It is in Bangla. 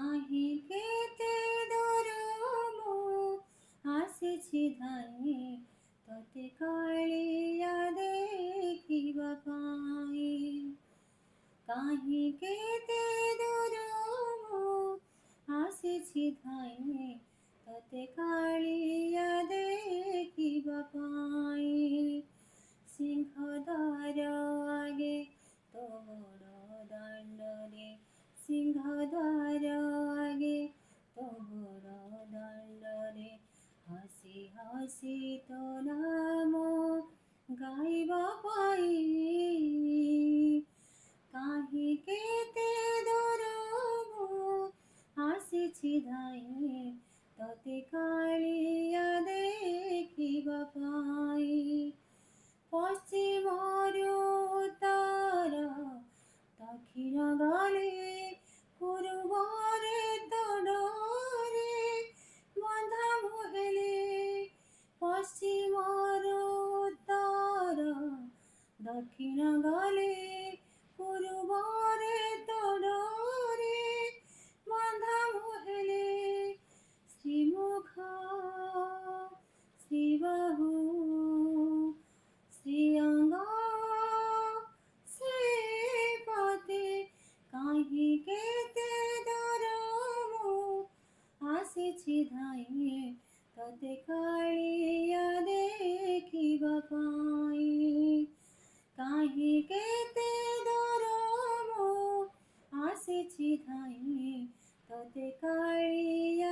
কাহি কেতে দরমো আসিছি ধাই ততে কাଳିয়া দেখিবা পাই। কাহি কেতে দরমো আসিছি ধাই ততে কাଳିয়া দেখিবা পাই। সিংহদ্বার আগে তোর দণ্ডরে, সিংহদ্বার আগে তোর দণ্ডরে হাসি হাসি তো নাম গাইবা পাই। কাহি কেতে দরমো আসিছি ধাই ততে কালিয়া দেখিবা পাই। পশ্চিমর উত্তর দক্ষিণ গলে পূর্বরে তডরে বন্ধা মহেলে। পশ্চিমর উত্তর দক্ষিণ গলে পূর্বরে তডরে বন্ধা মহেলে। শ্রীমুখ শ্রীবাহু শ্রীঅঙ্গ শ্রীপতি কাহি কেতে দরমো আসিছি ধাই ততে কালিয়া দেখিবা পাই। কাহি কেতে দরমো আসিছি ধাই ততে কালিয়া